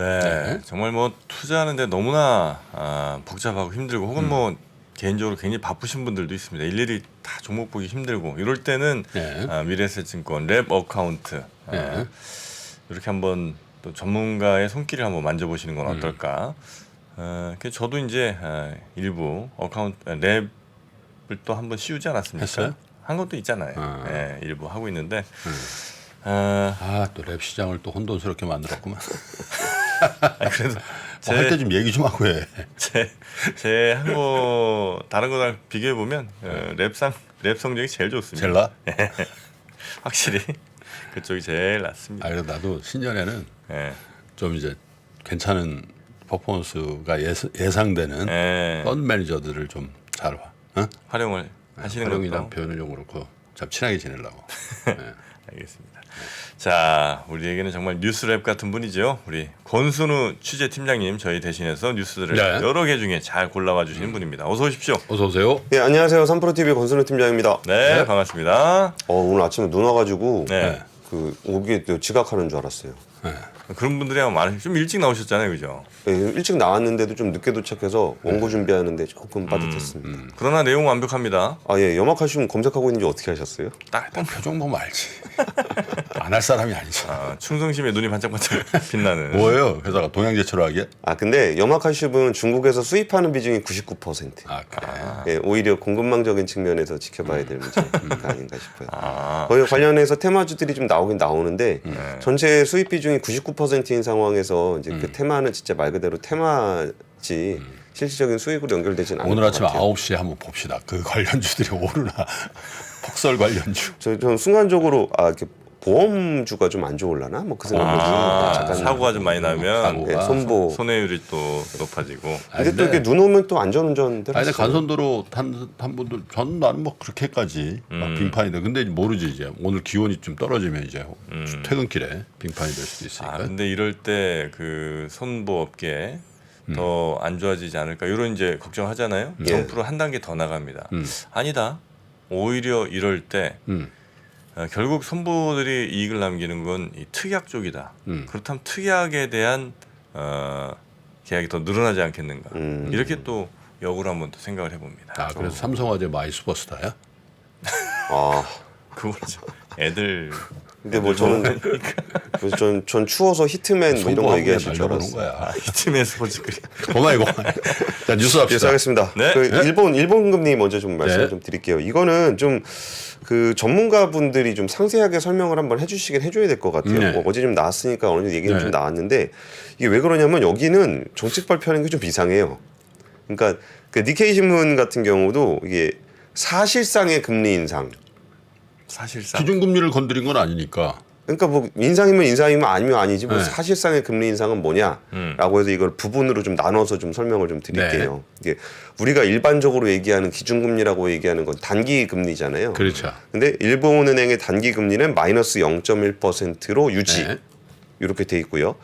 네, 네. 정말 뭐 투자하는데 너무나 복잡하고 힘들고 혹은 뭐 개인적으로 굉장히 바쁘신 분들도 있습니다. 일일이 다 종목 보기 힘들고 이럴 때는 네. 미래에셋증권 랩 어카운트 네. 이렇게 한번 또 전문가의 손길을 한번 만져보시는 건 어떨까? 그래서 저도 이제 일부 어카운트 랩을 또 한번 씌우지 않았습니까? 했어요? 한 것도 있잖아요. 네, 일부 하고 있는데 또 랩 시장을 또 혼돈스럽게 만들었구만. 그래도 할 때 좀 얘기 좀 하고 해. 제 한 거 다른 거랑 비교해 보면 랩 성적이 제일 좋습니다. 제일 나? 확실히 그쪽이 제일 낫습니다. 그래도 나도 신년에는 예. 좀 이제 괜찮은 퍼포먼스가 예상되는 펀드 매니저들을 좀 잘 활용을 하시는 활용이란 것도 표현을 좀 그렇고 참 친하게 지내려고. 네. 알겠습니다. 자, 우리에게는 정말 뉴스랩 같은 분이죠. 우리 권순우 취재팀장님 저희 대신해서 뉴스들을 네. 여러 개 중에 잘 골라와 주시는 분입니다. 어서 오십시오. 어서 오세요. 네, 안녕하세요. 3프로TV 권순우 팀장입니다. 네, 반갑습니다. 오늘 아침에 눈 와가지고 네. 그 오기에 또 지각하는 줄 알았어요. 그런 분들이 아마 많으시 좀 일찍 나오셨잖아요, 그죠? 네, 일찍 나왔는데도 좀 늦게 도착해서 원고 준비하는데 조금 빠듯했습니다. 그러나 내용 완벽합니다. 아, 예, 염화칼슘 검색하고 있는지 어떻게 하셨어요? 딱 표정 보면 알지. 안 할 사람이 아니지. 충성심에 눈이 반짝반짝 빛나는. 뭐예요? 회사가 동양제철로 하기에? 아, 근데 염화칼슘은 중국에서 수입하는 비중이 99%. 그래. 예, 오히려 공급망적인 측면에서 지켜봐야 될 문제가 아닌가 싶어요. 거기 관련해서 테마주들이 좀 나오긴 나오는데 전체 수입 비중이 99%인 상황에서 이제 그 테마는 진짜 말 그대로 테마지 실질적인 수익으로 연결되진 않을 오늘 것 아침 같아요. 9시에 한번 봅시다. 그 관련주들이 오르나. 폭설 관련주. 저는 순간적으로 이렇게 보험주가 좀 안 좋을라나 뭐 그 생각을 잠깐 사고가 좀 많이 나면 사고가. 네, 손보. 손해율이 또 높아지고. 근데 또 이렇게 눈 오면 또 안전운전들 근데 하시잖아요. 간선도로 탄 분들 나는 뭐 그렇게까지 막 빙판이 돼. 근데 모르지 이제 오늘 기온이 좀 떨어지면 이제 퇴근길에 빙판이 될 수도 있으니까. 근데 이럴 때 그 손보업계 더 안 좋아지지 않을까 이런 이제 걱정하잖아요. 정프로 한 단계 더 나갑니다. 아니다. 오히려 이럴 때 결국 손보들이 이익을 남기는 건 이 특약 쪽이다. 그렇다면 특약에 대한 계약이 더 늘어나지 않겠는가. 이렇게 또 역으로 한번 또 생각을 해봅니다. 그래서 삼성화재 마이 슈퍼스타야? 아, 그거죠. 애들 근데 뭐 저는 전 추워서 히트맨 뭐 이런 거 얘기하실 줄 알았어요. 거야. 히트맨 스포츠크림. 고마 이거. 자 뉴스 합시다. 예상하겠습니다. 네. 그 일본 금리 먼저 좀 말씀을 네. 좀 드릴게요. 이거는 좀 그 전문가분들이 좀 상세하게 설명을 한번 해줘야 될 것 같아요. 네. 뭐 어제 좀 나왔으니까 어느 정도 얘기는 네. 좀 나왔는데 이게 왜 그러냐면 여기는 정책 발표하는 게 좀 이상해요. 그러니까 그 니케이 신문 같은 경우도 이게 사실상의 금리 인상. 사실상 기준금리를 건드린 건 아니니까. 그러니까 뭐 인상이면 인상이면 아니면 아니지 뭐 네. 사실상의 금리 인상은 뭐냐라고 해서 이걸 부분으로 좀 나눠서 좀 설명을 좀 드릴게요. 이게 우리가 일반적으로 얘기하는 기준금리라고 얘기하는 건 단기 금리잖아요. 그렇죠. 근데 일본은행의 단기 금리는 마이너스 0.1%로 유지 네. 이렇게 돼 있고요.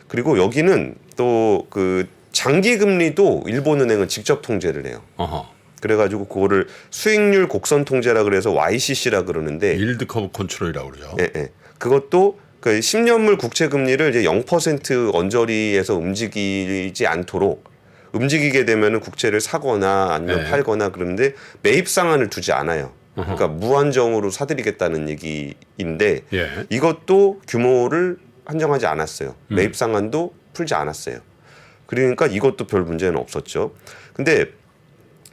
그리고 여기는 또 그 장기 금리도 일본은행은 직접 통제를 해요. 어허. 그래가지고 그거를 수익률 곡선 통제라 그래서 YCC라 그러는데 일드 커브 컨트롤이라고 그러죠. 예. 그것도 그 10년물 국채 금리를 이제 0% 언저리에서 움직이지 않도록 움직이게 되면은 국채를 사거나 아니면 네. 팔거나 그러는데 매입 상한을 두지 않아요. 그러니까 무한정으로 사들이겠다는 얘기인데 예. 이것도 규모를 한정하지 않았어요. 매입 상한도 풀지 않았어요. 그러니까 이것도 별 문제는 없었죠. 근데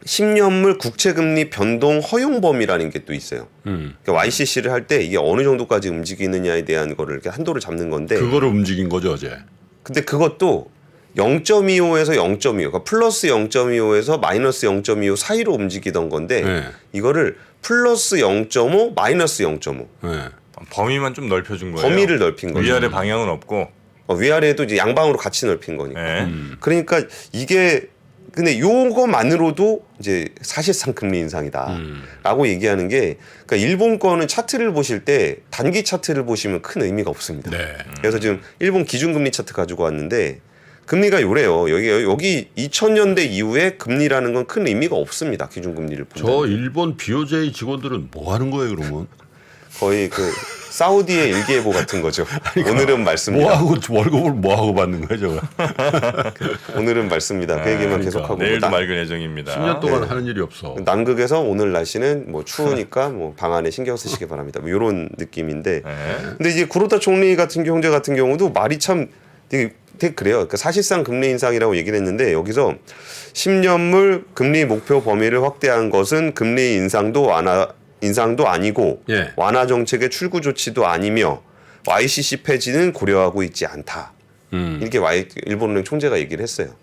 10년물 국채금리 변동 허용 범위라는 게 또 있어요. 그러니까 YCC를 할 때 이게 어느 정도까지 움직이느냐에 대한 거를 이렇게 한도를 잡는 건데 그거를 움직인 거죠 어제. 근데 그것도 0.25에서 0.25, 그러니까 플러스 0.25에서 마이너스 0.25 사이로 움직이던 건데 네. 이거를 플러스 0.5, 마이너스 0.5 네. 범위만 좀 넓혀준 거예요. 범위를 넓힌 거죠. 위아래 방향은 없고. 위아래도 이제 양방으로 같이 넓힌 거니까. 네. 그러니까 이게 근데 요거만으로도 이제 사실상 금리 인상이다라고 얘기하는 게 그러니까 일본 거는 차트를 보실 때 단기 차트를 보시면 큰 의미가 없습니다. 네. 그래서 지금 일본 기준금리 차트 가지고 왔는데 금리가 요래요. 여기 2000년대 이후에 금리라는 건 큰 의미가 없습니다. 기준금리를 보면. 저 일본 BOJ 직원들은 뭐 하는 거예요 그러면? 거의 그 사우디의 일기예보 같은 거죠. 오늘은 말습니다. 뭐하고 월급을 뭐하고 받는 거야 저거. 오늘은 말습니다. 그 얘기만 계속하고 내일도 맑을 예정입니다. 10년 동안 하는 일이 없어. 남극에서 오늘 날씨는 뭐 추우니까 뭐 방 안에 신경 쓰시기 바랍니다. 뭐 이런 느낌인데. 근데 이제 구로다 총리 같은 형제 같은 경우도 말이 참 되게 그래요. 그러니까 사실상 금리 인상이라고 얘기를 했는데 여기서 10년물 금리 목표 범위를 확대한 것은 금리 인상도 아니고 예. 완화 정책의 출구 조치도 아니며 YCC 폐지는 고려하고 있지 않다. 이렇게 일본은행 총재가 얘기를 했어요.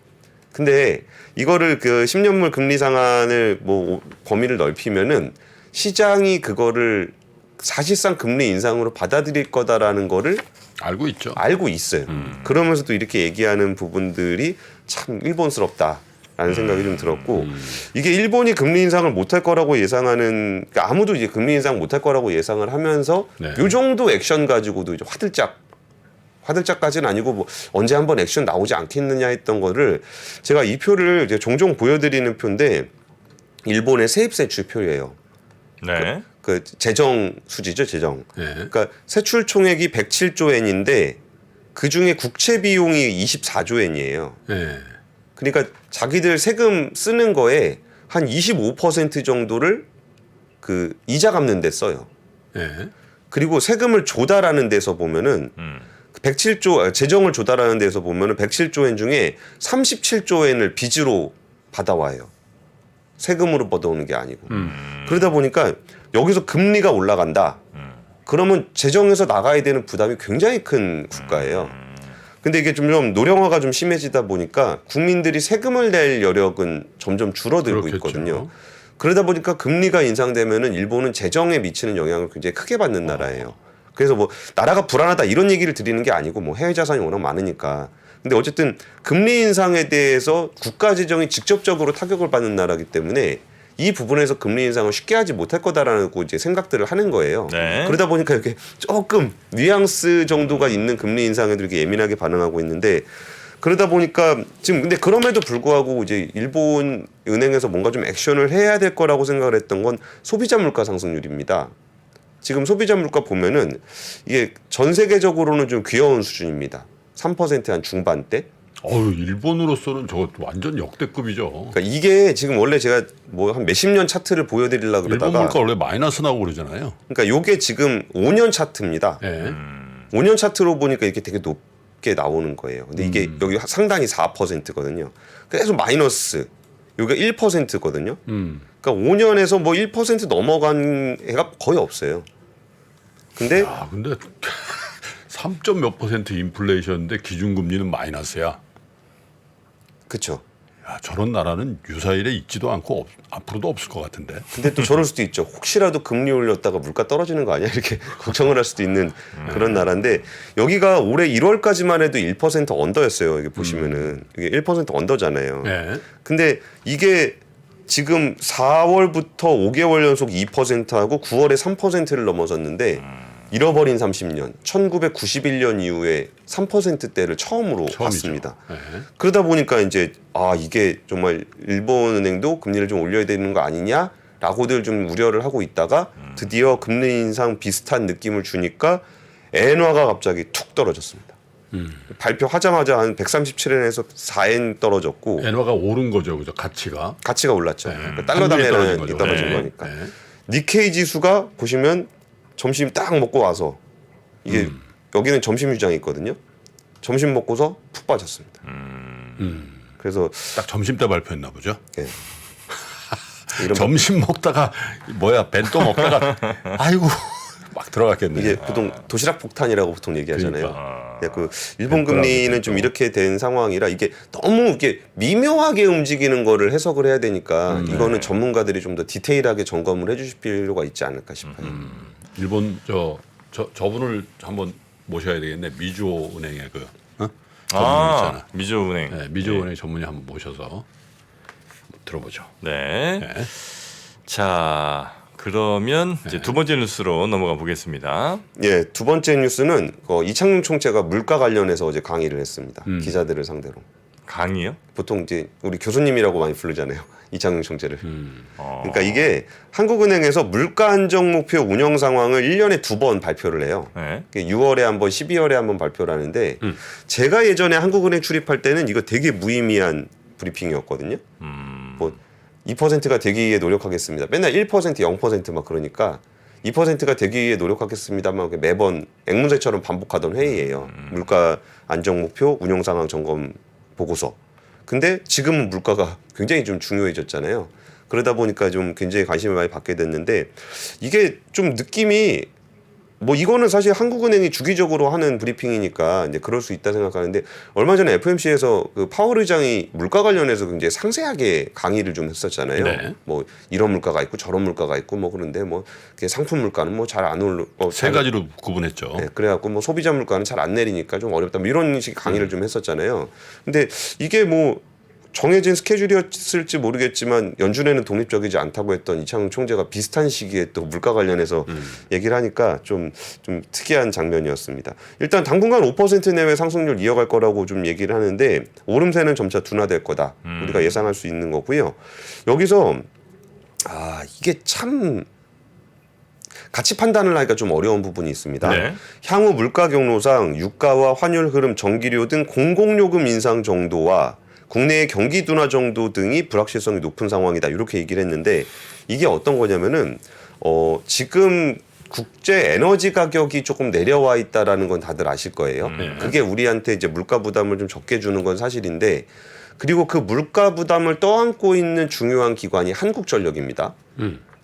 근데 이거를 그 10년물 금리 상한을 뭐 범위를 넓히면은 시장이 그거를 사실상 금리 인상으로 받아들일 거다라는 거를 알고 있죠. 알고 있어요. 그러면서도 이렇게 얘기하는 부분들이 참 일본스럽다라는 생각이 좀 들었고 이게 일본이 금리 인상을 못할 거라고 예상하는 그러니까 아무도 이제 금리 인상 못할 거라고 예상을 하면서 네. 요 정도 액션 가지고도 이제 화들짝까지는 아니고 뭐 언제 한번 액션 나오지 않겠느냐 했던 거를 제가 이 표를 이제 종종 보여드리는 표인데 일본의 세입세 주표예요. 네. 그 재정 수지죠, 재정. 네. 그러니까 세출 총액이 107조 엔인데 그 중에 국채 비용이 24조 엔이에요. 예. 그러니까 자기들 세금 쓰는 거에 한 25% 정도를 그 이자 갚는 데 써요. 예. 그리고 세금을 조달하는 데서 보면은 107조 재정을 조달하는 데서 보면은 107조 엔 중에 37조 엔을 빚으로 받아와요. 세금으로 받아오는 게 아니고. 그러다 보니까 여기서 금리가 올라간다. 그러면 재정에서 나가야 되는 부담이 굉장히 큰 국가예요. 근데 이게 좀 노령화가 좀 심해지다 보니까 국민들이 세금을 낼 여력은 점점 줄어들고 그렇겠죠. 있거든요. 그러다 보니까 금리가 인상되면은 일본은 재정에 미치는 영향을 굉장히 크게 받는 나라예요. 그래서 뭐 나라가 불안하다 이런 얘기를 드리는 게 아니고 뭐 해외 자산이 워낙 많으니까. 근데 어쨌든 금리 인상에 대해서 국가 재정이 직접적으로 타격을 받는 나라이기 때문에 이 부분에서 금리 인상을 쉽게 하지 못할 거다라고 이제 생각들을 하는 거예요. 네. 그러다 보니까 이렇게 조금 뉘앙스 정도가 있는 금리 인상에도 이렇게 예민하게 반응하고 있는데 그러다 보니까 지금 근데 그럼에도 불구하고 이제 일본 은행에서 뭔가 좀 액션을 해야 될 거라고 생각을 했던 건 소비자 물가 상승률입니다. 지금 소비자 물가 보면은 이게 전 세계적으로는 좀 귀여운 수준입니다. 3% 한 중반대. 일본으로서는 저거 완전 역대급이죠. 그러니까 이게 지금 원래 제가 뭐 한 몇십 년 차트를 보여드리려고 일본 그러다가 물가 원래 마이너스 나오고 그러잖아요. 그러니까 요게 지금 5년 차트입니다. 예. 5년 차트로 보니까 이렇게 되게 높게 나오는 거예요. 근데 이게 여기 상당히 4%거든요. 계속 마이너스. 요게 1%거든요. 그러니까 5년에서 뭐 1% 넘어간 애가 거의 없어요. 근데 근데 3점 몇 % 인플레이션인데 기준금리는 마이너스야. 그렇죠. 야, 저런 나라는 유사일에 있지도 않고 앞으로도 없을 것 같은데. 근데 또 저럴 수도 있죠. 혹시라도 금리 올렸다가 물가 떨어지는 거 아니야? 이렇게 걱정을 할 수도 있는 그런 나라인데 여기가 올해 1월까지만 해도 1% 언더였어요. 이게 보시면은 이게 1% 언더잖아요. 예. 근데 이게 지금 4월부터 5개월 연속 2%하고 9월에 3%를 넘어섰는데 잃어버린 30년, 1991년 이후에 3%대를 처음으로 봤습니다. 예. 그러다 보니까 이제 이게 정말 일본은행도 금리를 좀 올려야 되는 거 아니냐라고들 좀 우려를 하고 있다가 드디어 금리 인상 비슷한 느낌을 주니까 엔화가 갑자기 툭 떨어졌습니다. 발표하자마자 한 137엔에서 4엔 떨어졌고 엔화가 오른 거죠, 그죠? 가치가 올랐죠. 그러니까 달러 환율이 단위는 거죠. 떨어진 네. 거니까. 네. 니케이 지수가 보시면 점심 딱 먹고 와서 이게 여기는 점심 유장이 있거든요. 점심 먹고서 푹 빠졌습니다. 그래서 딱 점심 때 발표했나 보죠. 예. 이런 점심 먹다가 벤또 먹다가 아이고 막 들어갔겠네. 이게 보통 도시락 폭탄이라고 보통 얘기하잖아요. 그러니까. 그 일본 금리는 좀 이렇게 된 상황이라 이게 너무 이렇게 미묘하게 움직이는 거를 해석을 해야 되니까 이거는 전문가들이 좀 더 디테일하게 점검을 해주실 필요가 있지 않을까 싶어요. 일본 저분을 한번 모셔야 되겠네. 미주은행의 그 전문의 있잖아. 미주은행. 네, 미주은행 전문의 한번 모셔서 들어보죠. 네. 네. 자, 그러면 이제 두 번째 뉴스로 넘어가 보겠습니다. 예, 두 번째 뉴스는 이창용 총재가 물가 관련해서 어제 강의를 했습니다. 기자들을 상대로. 강의요? 보통 이제 우리 교수님이라고 많이 부르잖아요. 이창용 총재를. 어. 그러니까 이게 한국은행에서 물가 안정 목표 운영 상황을 1년에 2번 발표를 해요. 네. 6월에 한 번, 12월에 한 번 발표를 하는데 제가 예전에 한국은행 출입할 때는 이거 되게 무의미한 브리핑이었거든요. 뭐 2%가 되기 위해 노력하겠습니다. 맨날 1%, 0% 그러니까 2%가 되기 위해 노력하겠습니다만 매번 앵무새처럼 반복하던 회의예요. 물가 안정 목표 운영 상황 점검 보고서. 근데 지금은 물가가 굉장히 좀 중요해졌잖아요. 그러다 보니까 좀 굉장히 관심을 많이 받게 됐는데 이게 좀 느낌이 뭐 이거는 사실 한국은행이 주기적으로 하는 브리핑이니까 이제 그럴 수 있다 생각하는데 얼마 전에 FMC에서 그 파월 의장이 물가 관련해서 굉장히 상세하게 강의를 좀 했었잖아요. 네. 뭐 이런 물가가 있고 저런 물가가 있고 뭐 그런데 뭐 상품 물가는 뭐 잘 안 올라 세 가지로 구분했죠. 네, 그래갖고 뭐 소비자 물가는 잘 안 내리니까 좀 어렵다 뭐 이런 식의 강의를 좀 했었잖아요. 근데 이게 뭐 정해진 스케줄이었을지 모르겠지만 연준에는 독립적이지 않다고 했던 이창용 총재가 비슷한 시기에 또 물가 관련해서 얘기를 하니까 좀 특이한 장면이었습니다. 일단 당분간 5% 내외 상승률 이어갈 거라고 좀 얘기를 하는데 오름세는 점차 둔화될 거다. 우리가 예상할 수 있는 거고요. 여기서 이게 참 가치 판단을 하기가 좀 어려운 부분이 있습니다. 네. 향후 물가 경로상 유가와 환율 흐름, 전기료 등 공공요금 인상 정도와 국내의 경기 둔화 정도 등이 불확실성이 높은 상황이다. 이렇게 얘기를 했는데 이게 어떤 거냐면은 지금 국제 에너지 가격이 조금 내려와 있다라는 건 다들 아실 거예요. 그게 우리한테 이제 물가 부담을 좀 적게 주는 건 사실인데 그리고 그 물가 부담을 떠안고 있는 중요한 기관이 한국전력입니다.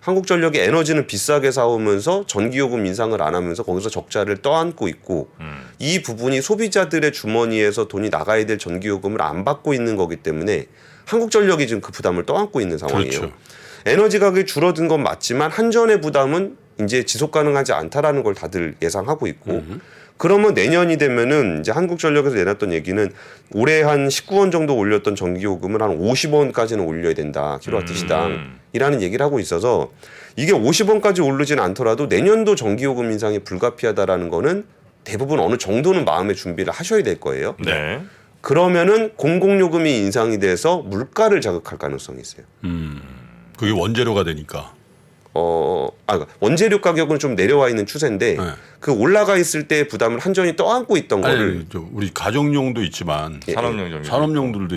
한국전력이 에너지는 비싸게 사오면서 전기요금 인상을 안 하면서 거기서 적자를 떠안고 있고 이 부분이 소비자들의 주머니에서 돈이 나가야 될 전기요금을 안 받고 있는 거기 때문에 한국전력이 지금 그 부담을 떠안고 있는 상황이에요. 그렇죠. 에너지 가격이 줄어든 건 맞지만 한전의 부담은 이제 지속 가능하지 않다라는 걸 다들 예상하고 있고 그러면 내년이 되면은 이제 한국전력에서 내놨던 얘기는 올해 한 19원 정도 올렸던 전기요금을 한 50원까지는 올려야 된다. 킬로와트 시당. 이라는 얘기를 하고 있어서 이게 50원까지 오르진 않더라도 내년도 전기요금 인상이 불가피하다라는 거는 대부분 어느 정도는 마음의 준비를 하셔야 될 거예요. 네. 그러면은 공공요금이 인상이 돼서 물가를 자극할 가능성이 있어요. 그게 원재료가 되니까. 원재료 가격은 좀 내려와 있는 추세인데 네. 그 올라가 있을 때 부담을 한전이 떠안고 있던 거를 아니, 우리 가정용도 있지만 산업용 전기. 산업용들도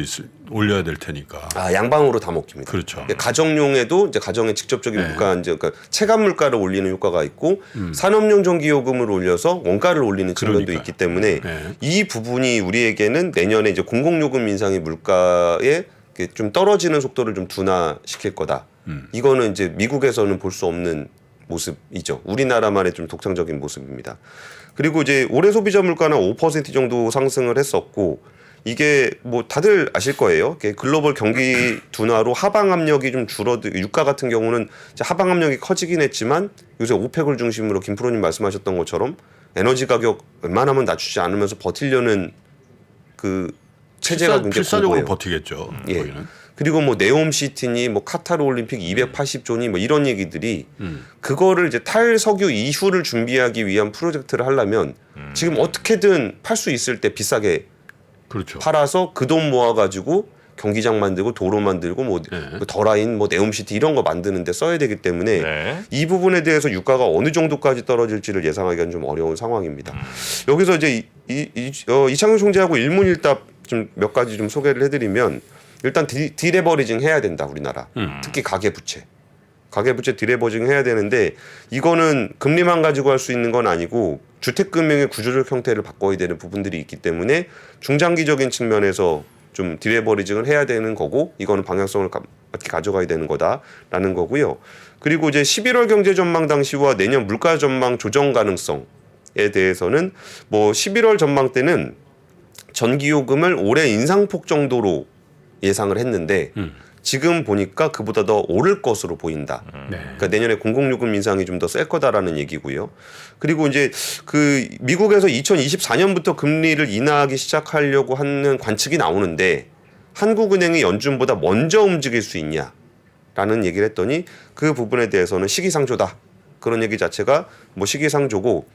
올려야 될 테니까. 양방으로 다 먹힙니다. 그렇죠. 가정용에도 이제 가정의 직접적인 물가 이제 그러니까 체감 물가를 올리는 효과가 있고 산업용 전기요금을 올려서 원가를 올리는 측면도 그러니까요. 있기 때문에 네. 이 부분이 우리에게는 내년에 이제 공공요금 인상이 물가에 좀 떨어지는 속도를 좀 둔화시킬 거다. 이거는 이제 미국에서는 볼 수 없는 모습이죠. 우리나라만의 좀 독창적인 모습입니다. 그리고 이제 올해 소비자 물가는 5% 정도 상승을 했었고 이게 뭐 다들 아실 거예요. 글로벌 경기 둔화로 하방 압력이 좀 유가 같은 경우는 이제 하방 압력이 커지긴 했지만 요새 오펙을 중심으로 김프로님 말씀하셨던 것처럼 에너지 가격 웬만하면 낮추지 않으면서 버티려는 그 체제가 굉장히 필사적으로 공고해요. 버티겠죠. 예. 거기는. 그리고 뭐 네옴시티니 뭐 카타르 올림픽 280조니 뭐 이런 얘기들이 그거를 이제 탈석유 이후를 준비하기 위한 프로젝트를 하려면 지금 어떻게든 팔 수 있을 때 비싸게 그렇죠. 팔아서 그 돈 모아가지고 경기장 만들고 도로 만들고 뭐 더라인 뭐 네옴시티 이런 거 만드는데 써야 되기 때문에 네. 이 부분에 대해서 유가가 어느 정도까지 떨어질지를 예상하기는 좀 어려운 상황입니다. 여기서 이제 이창용 총재하고 일문일답 좀 몇 가지 좀 소개를 해드리면 일단 디레버리징 해야 된다 우리나라. 특히 가계부채 디레버리징 해야 되는데 이거는 금리만 가지고 할 수 있는 건 아니고 주택금융의 구조적 형태를 바꿔야 되는 부분들이 있기 때문에 중장기적인 측면에서 좀 디레버리징을 해야 되는 거고 이거는 방향성을 맞게 가져가야 되는 거다라는 거고요. 그리고 이제 11월 경제 전망 당시와 내년 물가 전망 조정 가능성에 대해서는 뭐 11월 전망 때는 전기요금을 올해 인상폭 정도로 예상을 했는데 지금 보니까 그보다 더 오를 것으로 보인다. 네. 그러니까 내년에 공공요금 인상이 좀 더 셀 거다라는 얘기고요. 그리고 이제 그 미국에서 2024년부터 금리를 인하하기 시작하려고 하는 관측이 나오는데 한국은행이 연준보다 먼저 움직일 수 있냐라는 얘기를 했더니 그 부분에 대해서는 시기상조다. 그런 얘기 자체가 뭐 시기상조고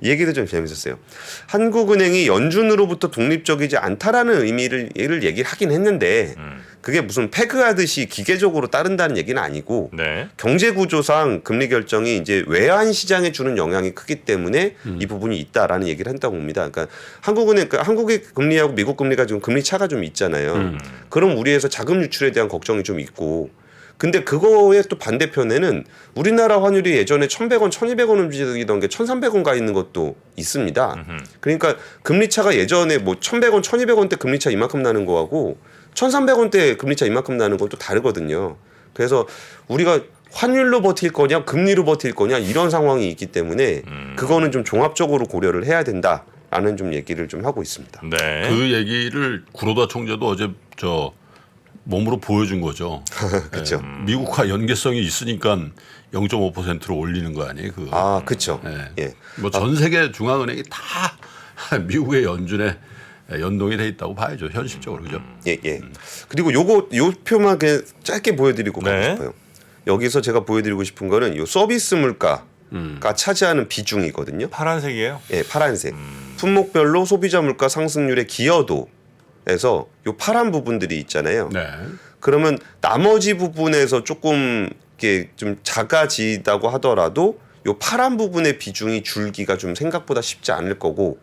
이 얘기도 좀 재밌었어요. 한국은행이 연준으로부터 독립적이지 않다라는 의미를 얘기를 하긴 했는데 그게 무슨 패그하듯이 기계적으로 따른다는 얘기는 아니고 네. 경제 구조상 금리 결정이 이제 외환 시장에 주는 영향이 크기 때문에 이 부분이 있다라는 얘기를 한다고 봅니다. 그러니까 한국의 금리하고 미국 금리가 지금 금리 차가 좀 있잖아요. 그럼 우리에서 자금 유출에 대한 걱정이 좀 있고 근데 그거의 또 반대편에는 우리나라 환율이 예전에 1,100원, 1,200원 움직이던 게 1,300원 가 있는 것도 있습니다. 그러니까 금리 차가 예전에 뭐 1,100원, 1,200원 대 금리 차 이만큼 나는 거하고 1,300원 대 금리 차 이만큼 나는 건 또 다르거든요. 그래서 우리가 환율로 버틸 거냐, 금리로 버틸 거냐 이런 상황이 있기 때문에 그거는 좀 종합적으로 고려를 해야 된다라는 좀 얘기를 좀 하고 있습니다. 네. 그 얘기를 구로다 총재도 어제 몸으로 보여준 거죠. 그렇죠. 미국과 연계성이 있으니까 0.5%로 올리는 거 아니에요? 아, 그렇죠. 예. 뭐 전 세계 중앙은행이 다 미국의 연준에 연동이 돼 있다고 봐야죠. 현실적으로 그죠? 예. 그리고 요 표만 그냥 짧게 보여드리고 가고 네. 싶어요. 여기서 제가 보여드리고 싶은 거는 요 서비스 물가가 차지하는 비중이거든요. 파란색이에요. 예, 파란색. 품목별로 소비자 물가 상승률의 기여도에서 요 파란 부분들이 있잖아요. 네. 그러면 나머지 부분에서 조금 이렇게 좀 작아지다고 하더라도 요 파란 부분의 비중이 줄기가 좀 생각보다 쉽지 않을 거고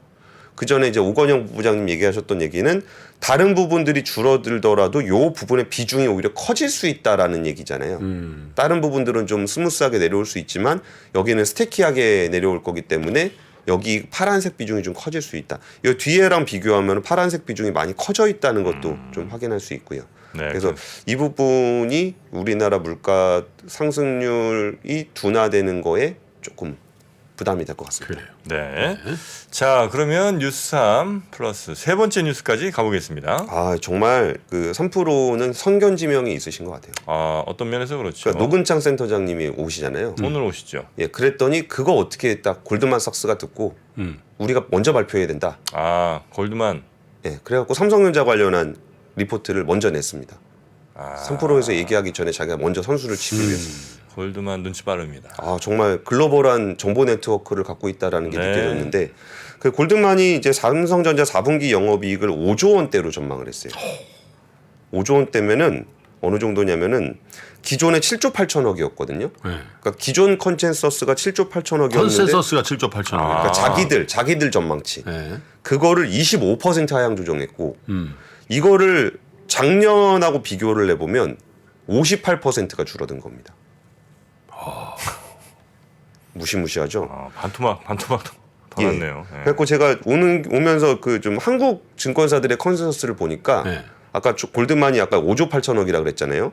그 전에 이제 오건영 부장님 얘기하셨던 얘기는 다른 부분들이 줄어들더라도 요 부분의 비중이 오히려 커질 수 있다라는 얘기잖아요. 다른 부분들은 좀 스무스하게 내려올 수 있지만 여기는 스테키하게 내려올 거기 때문에 여기 파란색 비중이 좀 커질 수 있다. 이 뒤에랑 비교하면 파란색 비중이 많이 커져 있다는 것도 좀 확인할 수 있고요. 네, 그래서 이 부분이 우리나라 물가 상승률이 둔화되는 거에 조금 부담이 될 것 같습니다. 그래요. 네. 자, 그러면 뉴스 3 플러스 세 번째 뉴스까지 가보겠습니다. 아 정말 그 3%는 선견 지명이 있으신 것 같아요. 아, 어떤 면에서 그렇죠. 그러니까 노근창 센터장님이 오시잖아요. 오늘 오시죠. 예, 그랬더니 그거 어떻게 딱 골드만삭스가 듣고 우리가 먼저 발표해야 된다. 아, 골드만. 예, 그래갖고 삼성전자 관련한 리포트를 먼저 냈습니다. 3%에서 얘기하기 전에 자기가 먼저 선수를 치기 위해서. 골드만 눈치 빠릅니다. 아 정말 글로벌한 정보 네트워크를 갖고 있다라는 게 네. 느껴졌는데 그 골드만이 이제 삼성전자 4분기 영업이익을 5조 원대로 전망을 했어요. 5조 원대면은 어느 정도냐면은 기존에 7조 8천억이었거든요. 네. 그러니까 기존 컨센서스가 7조 8천억이었는데 컨센서스가 7조 8천억. 그러니까 자기들 전망치 네. 그거를 25% 하향 조정했고 이거를 작년하고 비교를 해보면 58%가 줄어든 겁니다. 무시무시하죠. 아, 반토막 더 예. 났네요. 예. 그래서 제가 오면서 그 좀 한국 증권사들의 컨센서스를 보니까 네. 아까 골드만이 아까 5조 8천억이라 그랬잖아요.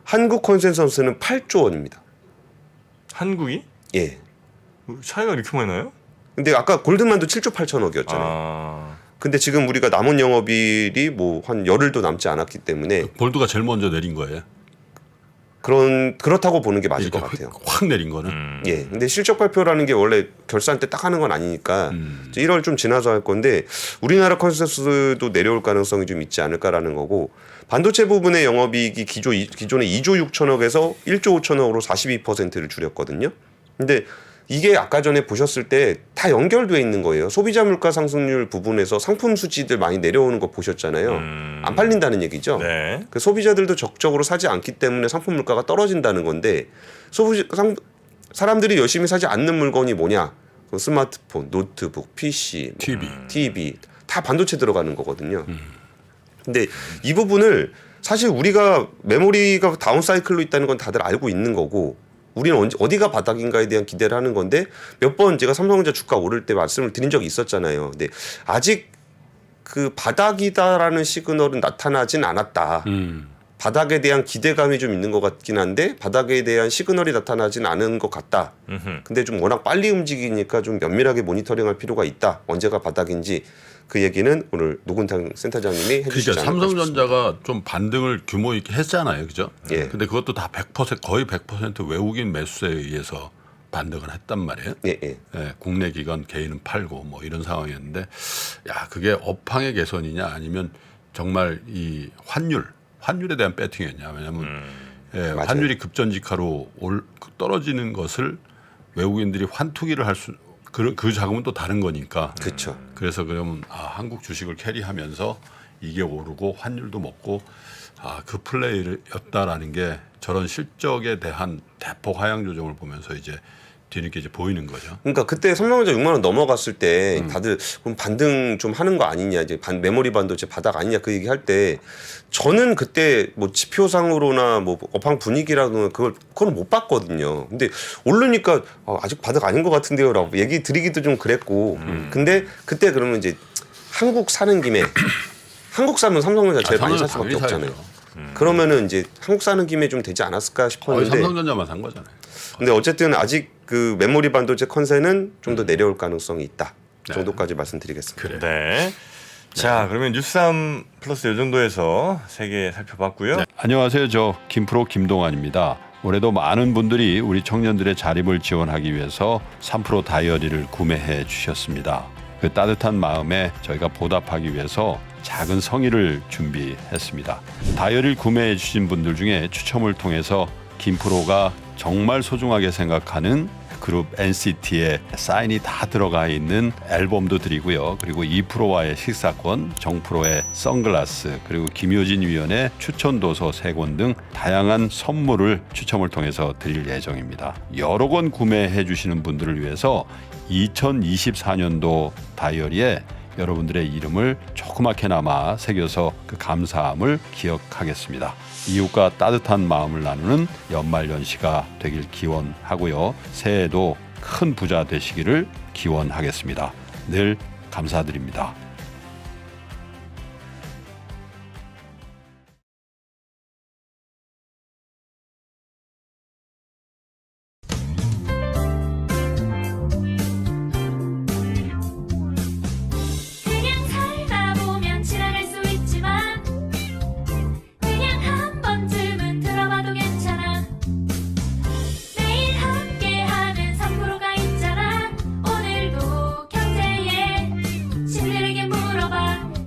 한국 컨센서스는 8조 원입니다. 한국이 예. 차이가 이렇게 많이 나요? 근데 아까 골드만도 7조 8천억이었잖아요. 아, 근데 지금 우리가 남은 영업이익이 뭐 한 열흘도 남지 않았기 때문에 볼드가 제일 먼저 내린 거예요. 그렇다고 보는 게 맞을 것 이렇게 같아요. 확 내린 거는. 예. 근데 실적 발표라는 게 원래 결산 때 딱 하는 건 아니니까 이제 1월 좀 지나서 할 건데 우리나라 컨센서스도 내려올 가능성이 좀 있지 않을까라는 거고 반도체 부분의 영업이익이 기존에 2조 6천억에서 1조 5천억으로 42%를 줄였거든요. 근데 이게 아까 전에 보셨을 때 다 연결돼 있는 거예요. 소비자 물가 상승률 부분에서 상품 수지들 많이 내려오는 거 보셨잖아요. 안 팔린다는 얘기죠. 네. 그 소비자들도 적극적으로 사지 않기 때문에 상품 물가가 떨어진다는 건데 사람들이 열심히 사지 않는 물건이 뭐냐? 그 스마트폰, 노트북, PC, TV 다 반도체 들어가는 거거든요. 근데 이 부분을 사실 우리가 메모리가 다운 사이클로 있다는 건 다들 알고 있는 거고 우리는 어디가 바닥인가에 대한 기대를 하는 건데 몇 번 제가 삼성전자 주가 오를 때 말씀을 드린 적이 있었잖아요. 근데 아직 그 바닥이다라는 시그널은 나타나진 않았다. 바닥에 대한 기대감이 좀 있는 것 같긴 한데 바닥에 대한 시그널이 나타나진 않은 것 같다. 근데 좀 워낙 빨리 움직이니까 좀 면밀하게 모니터링할 필요가 있다. 언제가 바닥인지 그 얘기는 오늘 노근탕 센터장님이 해주시지 그러니까 않을까 삼성전자가 좀 반등을 규모 있게 했잖아요, 그죠? 예. 근데 그것도 다 100% 거의 100% 외국인 매수세에 의해서 반등을 했단 말이에요. 예. 예, 국내 기관 개인은 팔고 뭐 이런 상황이었는데, 야 그게 업황의 개선이냐 아니면 정말 이 환율에 대한 배팅이었냐? 왜냐하면 예, 맞아요. 환율이 급전직하로 떨어지는 것을 외국인들이 환투기를 할 수 그 자금은 또 다른 거니까. 그렇죠. 그래서 그러면 한국 주식을 캐리하면서 이게 오르고 환율도 먹고 그 플레이였다라는 게 저런 실적에 대한 대폭 하향 조정을 보면서 이제 뒤늦게 이제 보이는 거죠. 그러니까 그때 삼성전자 6만 원 넘어갔을 때 다들 그럼 반등 좀 하는 거 아니냐 이제 메모리 반도체 바닥 아니냐 그 얘기할 때 저는 그때 뭐 지표상으로나 뭐 업황 분위기라도 그걸 못 봤거든요. 근데 오르니까 아직 바닥 아닌 것 같은데요라고 얘기 드리기도 좀 그랬고 근데 그때 그러면 이제 한국 사는 김에 한국 사면 삼성전자 제일 많이 살 수밖에 없잖아요. 그러면은 이제 한국 사는 김에 좀 되지 않았을까 싶었는데 삼성전자만 산 거잖아요. 근데 어쨌든 아직 그 메모리 반도체 컨센은 좀 더 내려올 가능성이 있다 정도까지 말씀드리겠습니다. 그래. 네. 자, 그러면 뉴스3 플러스 이 정도에서 세 개 살펴봤고요. 네. 안녕하세요. 저 김프로 김동환입니다. 올해도 많은 분들이 우리 청년들의 자립을 지원하기 위해서 3프로 다이어리를 구매해 주셨습니다. 그 따뜻한 마음에 저희가 보답하기 위해서 작은 성의를 준비했습니다. 다이어리를 구매해 주신 분들 중에 추첨을 통해서 김프로가 정말 소중하게 생각하는 그룹 NCT의 사인이 다 들어가 있는 앨범도 드리고요. 그리고 2프로와의 식사권, 정프로의 선글라스, 그리고 김효진 위원의 추천 도서 3권 등 다양한 선물을 추첨을 통해서 드릴 예정입니다. 여러 권 구매해 주시는 분들을 위해서 2024년도 다이어리에 여러분들의 이름을 조그맣게나마 새겨서 그 감사함을 기억하겠습니다. 이웃과 따뜻한 마음을 나누는 연말연시가 되길 기원하고요. 새해에도 큰 부자 되시기를 기원하겠습니다. 늘 감사드립니다.